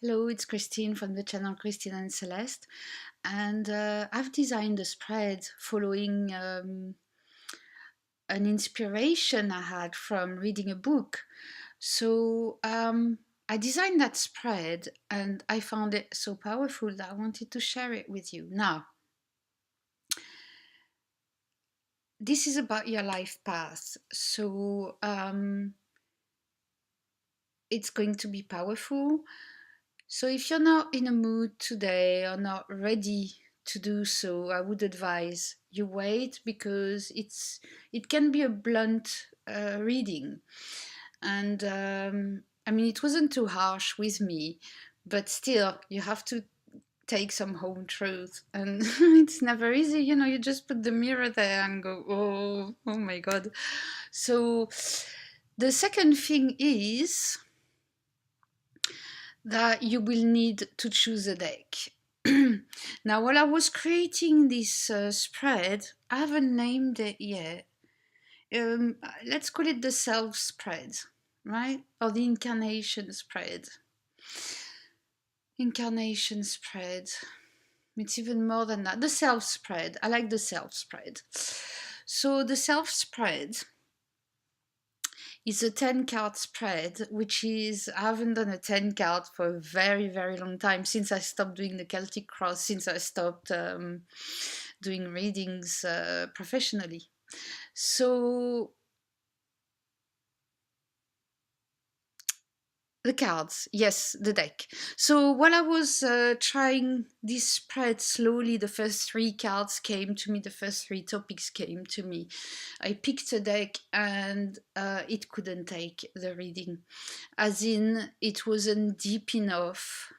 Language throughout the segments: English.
Hello, it's Christine from the channel Christine and Celeste, and I've designed a spread following an inspiration I had from reading a book. So I designed that spread and I found it so powerful that I wanted to share it with you. Now, this is about your life path, so it's going to be powerful. So if you're not in a mood today or not ready to do so, I would advise you wait because it can be a blunt reading. And I mean, it wasn't too harsh with me, but still, you have to take some home truth, and it's never easy. You just put the mirror there and go, oh my God. So the second thing is that you will need to choose a deck. Now, while I was creating this spread, I haven't named it yet. Let's call it the self spread, right? Or the incarnation spread. Incarnation spread. It's even more than that. The self spread. I like the self spread. So, the self spread is a 10 card spread, which is, I haven't done a 10 card for a very, very long time, since I stopped doing the Celtic Cross, since I stopped doing readings professionally. So the cards, yes, the deck. So while I was trying this spread slowly, the first three cards came to me, the first three topics came to me. I picked a deck and it couldn't take the reading. As in, it wasn't deep enough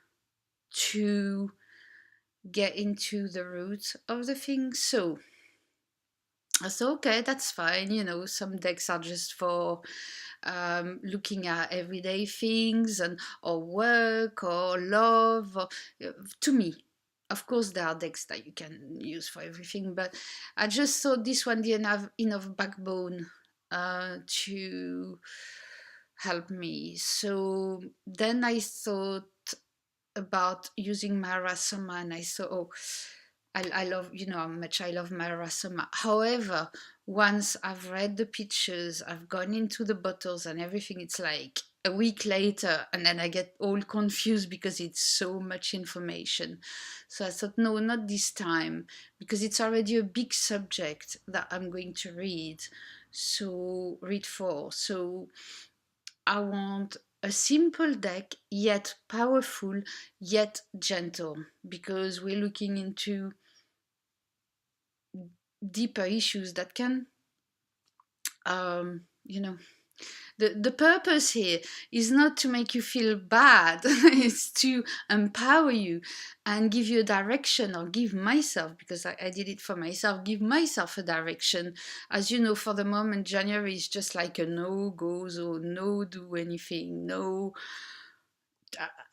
to get into the root of the thing. So I thought, okay, that's fine. Some decks are just for looking at everyday things and or work or love. To me, of course, there are decks that you can use for everything, but I just thought this one didn't have enough backbone to help me. So then I thought about using Marasoma, and I thought, oh, I love, how much I love Marasoma. However, once I've read the pictures, I've gone into the bottles and everything, it's like a week later, and then I get all confused because it's so much information. So I thought, no, not this time, because it's already a big subject that I'm going to read for. So I want a simple deck, yet powerful, yet gentle, because we're looking into deeper issues that can, um, you know, the purpose here is not to make you feel bad, it's to empower you and give you a direction, or give myself, because I did it for myself, give myself a direction. As you know, for the moment, January is just like a no go zone, no do anything, no.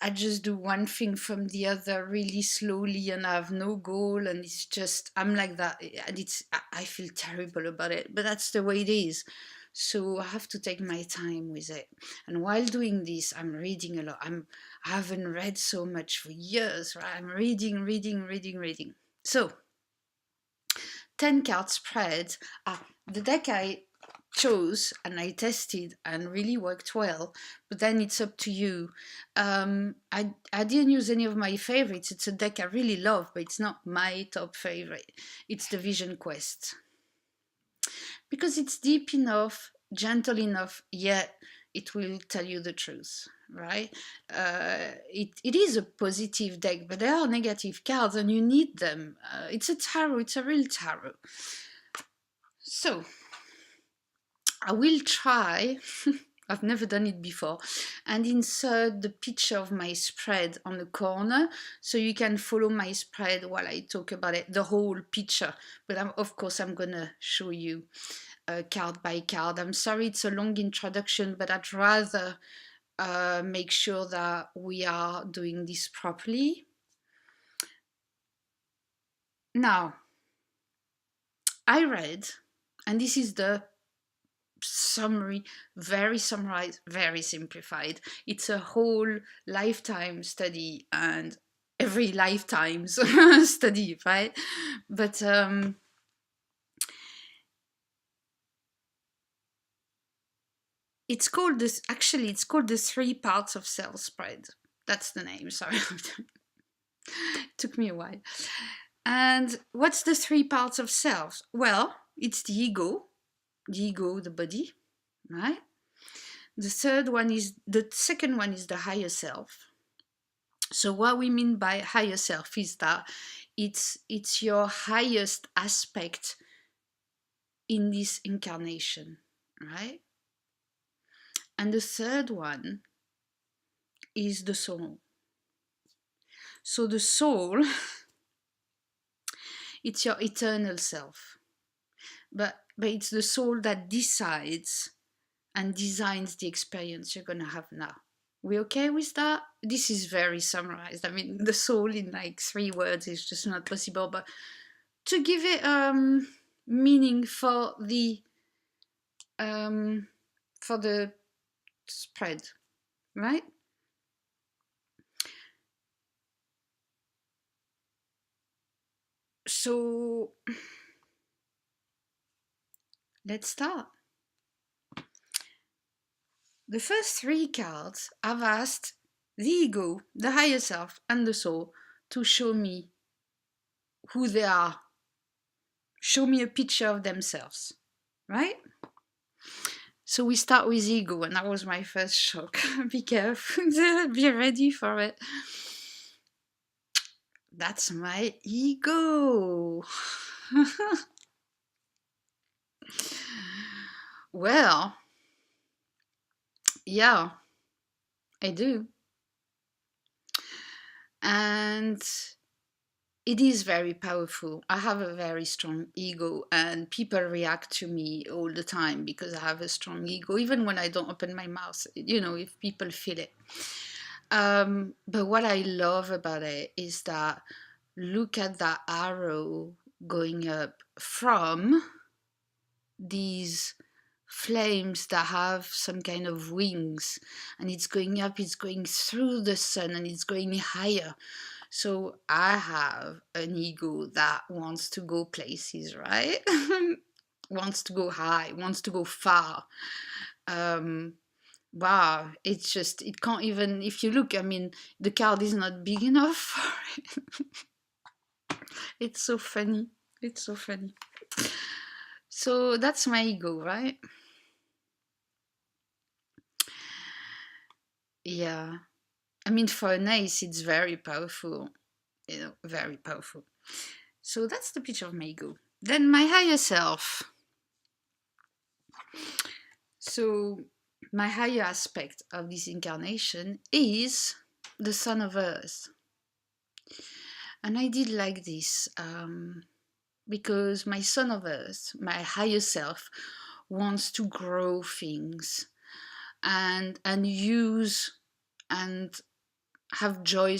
I just do one thing from the other really slowly, and I have no goal, and it's just, I'm like that, and I feel terrible about it, but that's the way it is. So I have to take my time with it. And while doing this, I'm reading a lot. I haven't read so much for years, right? I'm reading, reading, reading, reading. So 10 card spread. The deck I chose and I tested and really worked well, but then it's up to you. I didn't use any of my favorites. It's a deck I really love, but it's not my top favorite. It's the Vision Quest, because it's deep enough, gentle enough, yet it will tell you the truth, right? It is a positive deck, but there are negative cards and you need them. It's a tarot, it's a real tarot. So I will try, I've never done it before, and insert the picture of my spread on the corner so you can follow my spread while I talk about it, the whole picture. But of course, I'm gonna show you card by card. I'm sorry it's a long introduction, but I'd rather make sure that we are doing this properly. Now, I read, and this is the summary, very summarized, very simplified. It's a whole lifetime study and every lifetime's study, right? But it's called this, actually, it's called the 3 parts of self spread. That's the name, sorry. Took me a while. And what's the 3 parts of self? Well, it's the ego, the body, right? The second one is the higher self. So what we mean by higher self is that it's your highest aspect in this incarnation, right? And the third one is the soul. So the soul, it's your eternal self. But it's the soul that decides and designs the experience you're going to have now. We okay with that? This is very summarized. I mean, the soul in like 3 words is just not possible. But to give it meaning for the spread, right? So let's start. The first 3 cards I've asked the ego, the higher self, and the soul to show me who they are. Show me a picture of themselves, right? So we start with ego, and that was my first shock. Be careful, be ready for it. That's my ego. Well, yeah, I do. And it is very powerful. I have a very strong ego, and people react to me all the time because I have a strong ego, even when I don't open my mouth, if people feel it. But what I love about it is that look at that arrow going up from these flames that have some kind of wings, and it's going up, it's going through the sun, and it's going higher. So I have an ego that wants to go places, right? Wants to go high, wants to go far. Wow, it's just, it can't even, if you look, I mean, the card is not big enough for it. It's so funny. It's so funny. So that's my ego, right? Yeah. I mean, for an ace, it's very powerful. Very powerful. So that's the picture of my ego. Then my higher self. So my higher aspect of this incarnation is the Son of Earth. And I did like this because my Son of Earth, my higher self, wants to grow things and use and have joy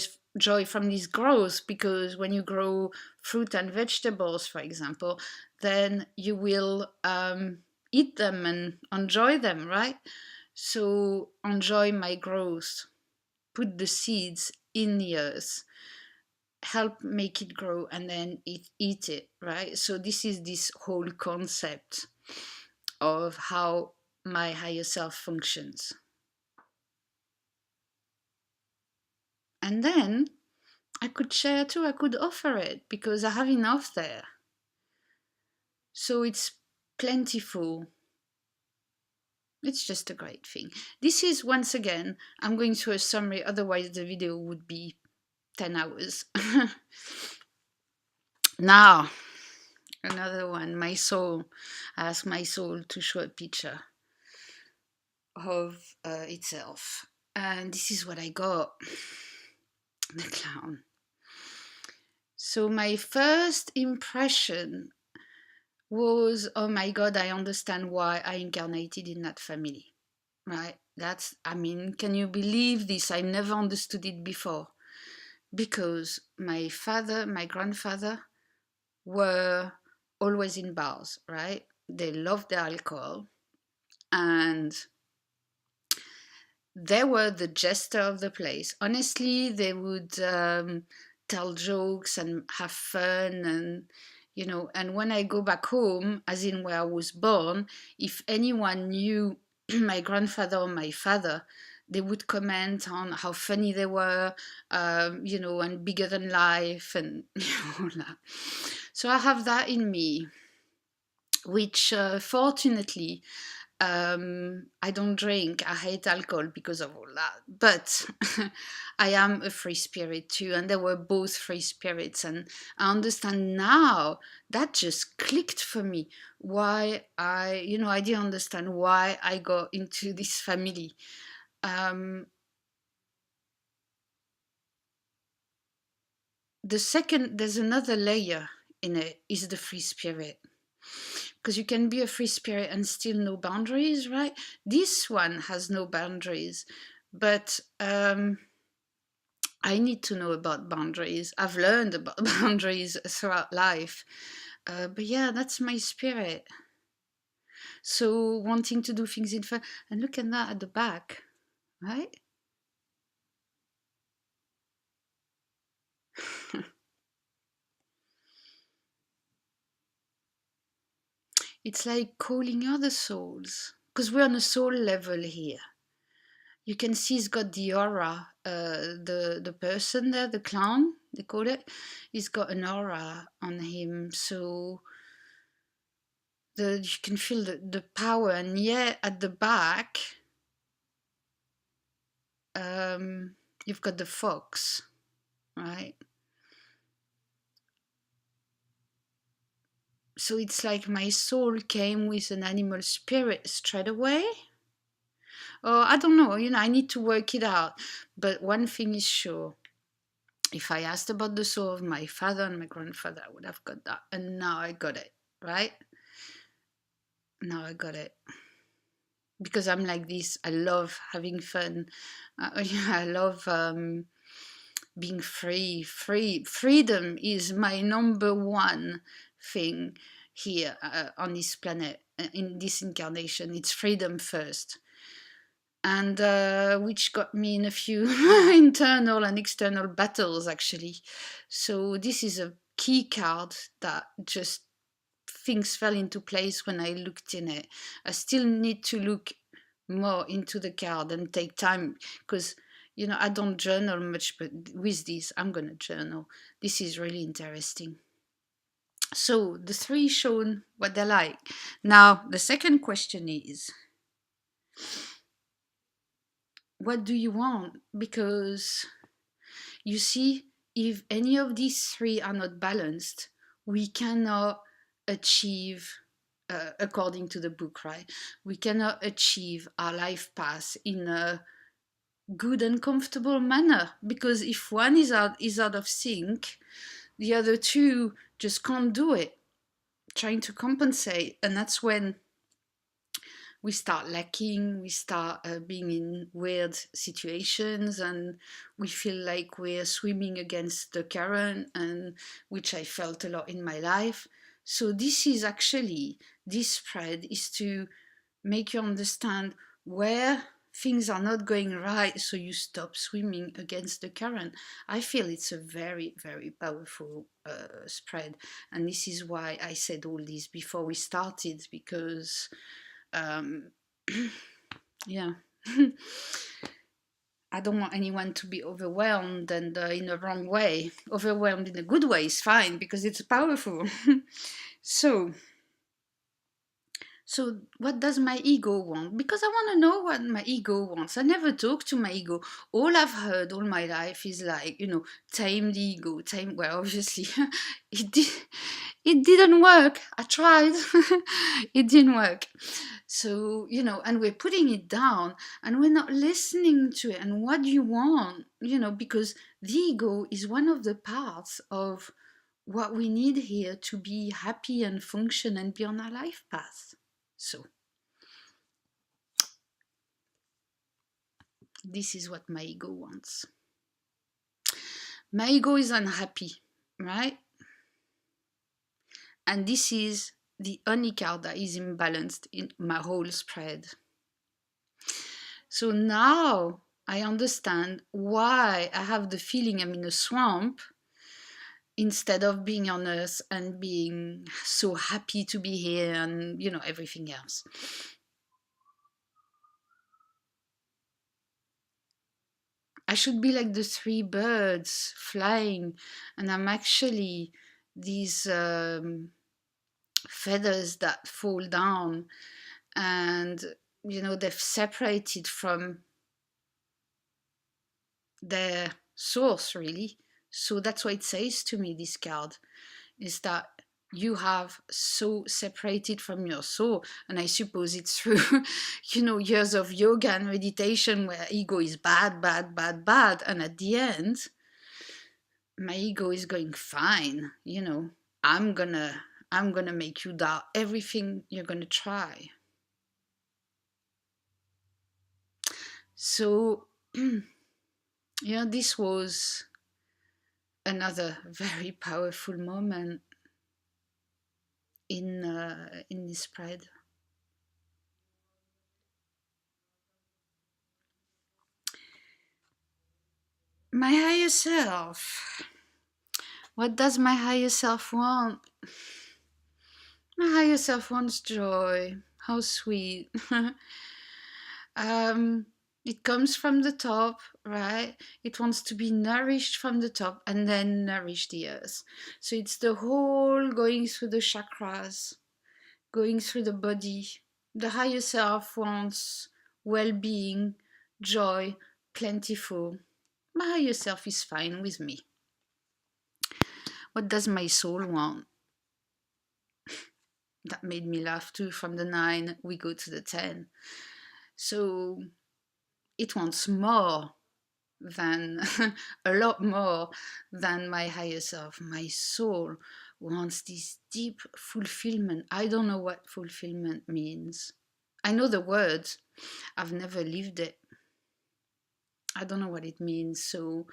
from this growth, because when you grow fruit and vegetables, for example, then you will eat them and enjoy them, right? So enjoy my growth, put the seeds in the earth, help make it grow, and then eat it, right? So this is this whole concept of how my higher self functions. And then I could share too, I could offer it because I have enough there. So it's plentiful. It's just a great thing. This is, once again, I'm going through a summary, otherwise the video would be 10 hours. Now, another one, my soul. I asked my soul to show a picture of itself. And this is what I got. The clown. So my first impression was, oh my God, I understand why I incarnated in that family, right? I mean, can you believe this? I never understood it before. Because my father, my grandfather were always in bars, right? They loved the alcohol. And they were the jester of the place. Honestly, they would tell jokes and have fun, and and when I go back home, as in where I was born, if anyone knew my grandfather or my father, they would comment on how funny they were, and bigger than life, and all that. So I have that in me, which fortunately I don't drink. I hate alcohol because of all that. But I am a free spirit too, and they were both free spirits. And I understand now that just clicked for me. Why I didn't understand why I got into this family. Um, there's another layer in it, is the free spirit, because you can be a free spirit and still no boundaries, right? This one has no boundaries, but I need to know about boundaries. I've learned about boundaries throughout life, but yeah, that's my spirit. So wanting to do things in fun, and look at that at the back, right? It's like calling other souls, because we're on a soul level here. You can see he's got the aura. The person there, the clown, they call it, he's got an aura on him. So you can feel the power. And yet at the back, you've got the fox, right? So it's like my soul came with an animal spirit straight away. Or I don't know, I need to work it out. But one thing is sure, if I asked about the soul of my father and my grandfather, I would have got that. And now I got it, right? Now I got it. Because I'm like this. I love having fun. I love being free. Freedom is my number one thing here on this planet, in this incarnation. It's freedom first. And which got me in a few internal and external battles, actually. So this is a key card that just things fell into place when I looked in it. I still need to look more into the card and take time, because I don't journal much, but with this I'm gonna journal. This is really interesting. So the three shown what they like. Now the second question is, what do you want? Because you see, if any of these three are not balanced, we cannot achieve, according to the book, right? We cannot achieve our life path in a good and comfortable manner, because if one is out of sync, the other two just can't do it, trying to compensate, and that's when we start lacking, we start being in weird situations, and we feel like we're swimming against the current, and which I felt a lot in my life. So this spread is to make you understand where things are not going right, so you stop swimming against the current. I feel it's a very, very powerful spread, and this is why I said all this before we started, because um, yeah. I don't want anyone to be overwhelmed and in a wrong way. Overwhelmed in a good way is fine, because it's powerful. So, what does my ego want? Because I want to know what my ego wants. I never talk to my ego. All I've heard all my life is like, tame the ego, tame. Well, obviously, it did. It didn't work. I tried. It didn't work. So, and we're putting it down, and we're not listening to it. And what do you want? Because the ego is one of the parts of what we need here to be happy and function and be on our life path. So, this is what my ego wants. My ego is unhappy, right? And this is the only card that is imbalanced in my whole spread. So now I understand why I have the feeling I'm in a swamp instead of being on Earth and being so happy to be here and, everything else. I should be like the three birds flying, and I'm actually these feathers that fall down, and they've separated from their source, really. So that's what it says to me, this card, is that you have so separated from your soul. And I suppose it's through, years of yoga and meditation where ego is bad, bad, bad, bad. And at the end, my ego is going, fine, I'm gonna make you doubt everything you're gonna try. So, this was another very powerful moment in this spread. My higher self. What does my higher self want? My higher self wants joy. How sweet. It comes from the top, right? It wants to be nourished from the top and then nourish the earth. So it's the whole going through the chakras, going through the body. The higher self wants well-being, joy, plentiful. My higher self is fine with me. What does my soul want? That made me laugh too. From the 9, we go to the 10. So it wants more than, a lot more than my higher self. My soul wants this deep fulfillment. I don't know what fulfillment means. I know the words. I've never lived it. I don't know what it means. So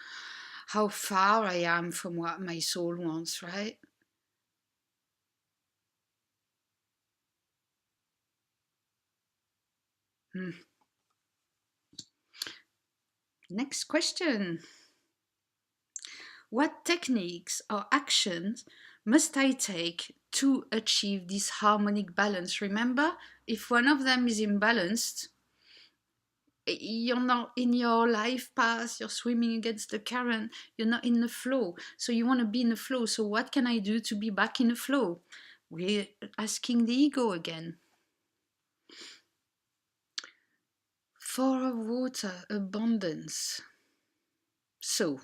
how far I am from what my soul wants, right? Next question. What techniques or actions must I take to achieve this harmonic balance? Remember, if one of them is imbalanced, you're not in your life path, you're swimming against the current, you're not in the flow. So you want to be in the flow. So what can I do to be back in the flow? We're asking the ego again. 4 of water, abundance. So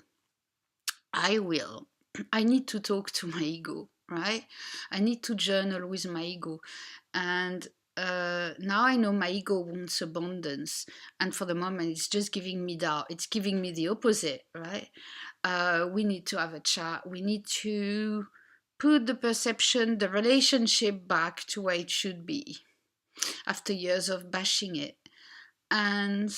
I need to talk to my ego, right? I need to journal with my ego. And now I know my ego wants abundance. And for the moment, it's just giving me doubt. It's giving me the opposite, right? We need to have a chat. We need to put the perception, the relationship back to where it should be after years of bashing it. And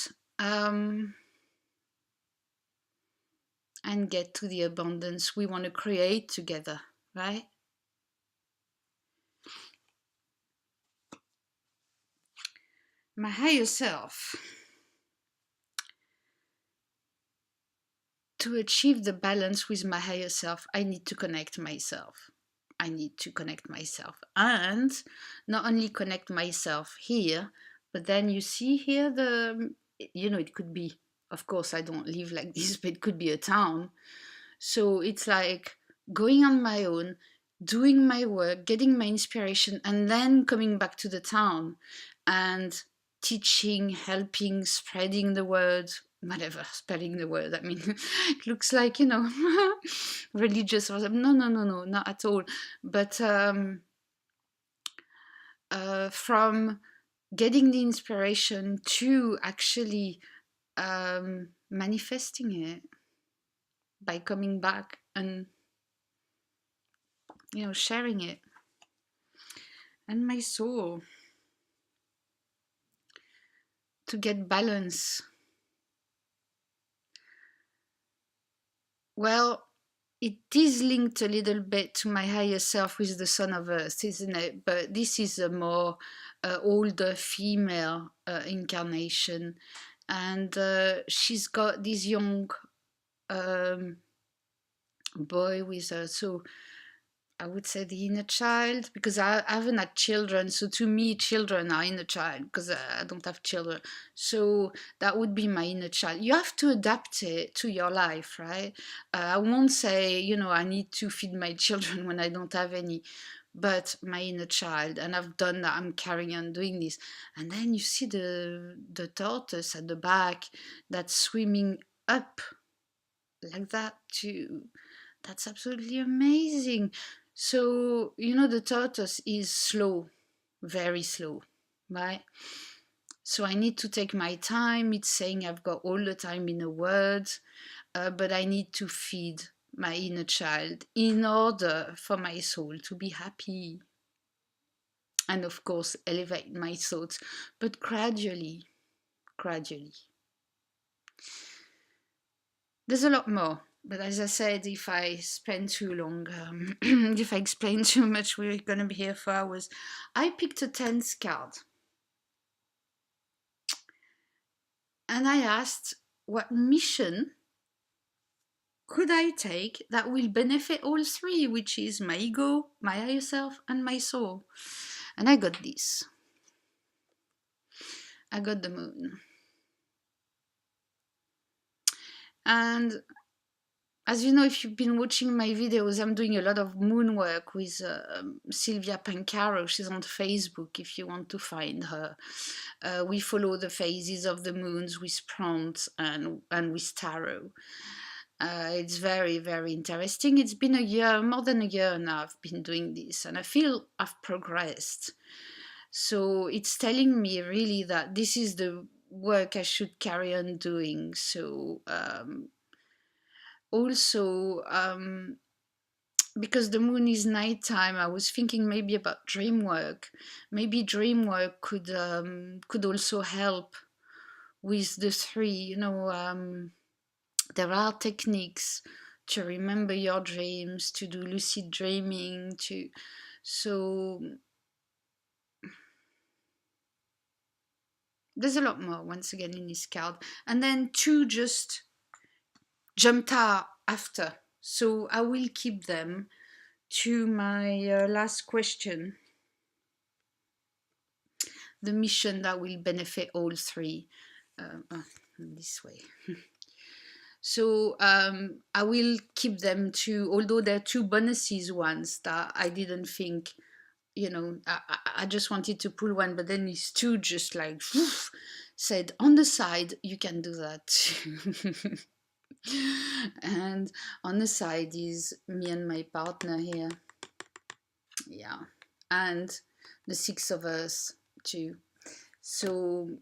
get to the abundance we want to create together, right? My higher self. To achieve the balance with my higher self, I need to connect myself. I need to connect myself. And not only connect myself here, but then you see here it could be, of course, I don't live like this, but it could be a town. So it's like going on my own, doing my work, getting my inspiration, and then coming back to the town and teaching, helping, spreading the word, whatever, spreading the word. I mean, it looks like, religious or something. No, not at all. But from getting the inspiration to actually manifesting it by coming back and sharing it. And my soul, to get balance. Well, it is linked a little bit to my higher self with the Son of Earth, isn't it? But this is a more older female incarnation, and she's got this young um, boy with her. So I would say the inner child, because I haven't had children. So to me, children are inner child because I don't have children. So that would be my inner child. You have to adapt it to your life, right? I won't say, I need to feed my children when I don't have any, but my inner child. And I've done that. I'm carrying on doing this. And then you see the tortoise at the back that's swimming up like that too. That's absolutely amazing. So, the tortoise is slow, very slow, right? So I need to take my time. It's saying I've got all the time in a word, but I need to feed my inner child in order for my soul to be happy. And of course, elevate my thoughts, but gradually, gradually. There's a lot more, but as I said, if I spend too long, if I explain too much, we're going to be here for hours. I picked a 10th card. And I asked, what mission could I take that will benefit all three, which is my ego, my higher self, and my soul? And I got this. I got the moon. And as you know, if you've been watching my videos, I'm doing a lot of moon work with Sylvia Pancaro. She's on Facebook if you want to find her. We follow the phases of the moons with prompts and with tarot. It's very, very interesting. It's been a year, more than a year now I've been doing this, and I feel I've progressed. So it's telling me really that this is the work I should carry on doing. So also, because the moon is nighttime, I was thinking maybe about dream work. Maybe dream work could also help with the three. There are techniques to remember your dreams, to do lucid dreaming, so there's a lot more once again in this card. And then two just jumped out after. So I will keep them to my last question. The mission that will benefit all three. This way. So I will keep them to, although there are two bonuses ones that I didn't think, I just wanted to pull one, but then these two just like whoosh, said on the side, you can do that. And on the side is me and my partner here. Yeah. And the Six of Earths too. So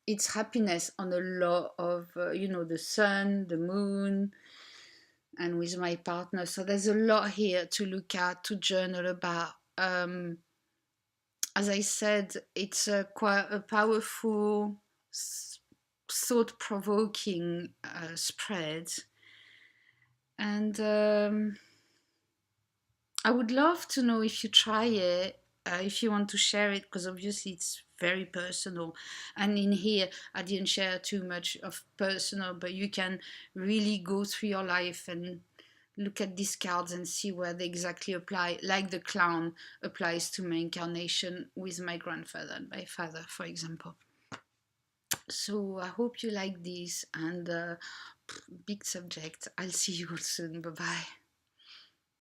it's happiness on a lot of, the sun, the moon, and with my partner. So there's a lot here to look at, to journal about. As I said, it's quite a powerful, thought-provoking spread. And I would love to know if you try it, if you want to share it, because obviously it's very personal. And in here, I didn't share too much of personal, but you can really go through your life and look at these cards and see where they exactly apply, like the clown applies to my incarnation with my grandfather and my father, for example. So I hope you like this, and big subject. I'll see you all soon. Bye-bye.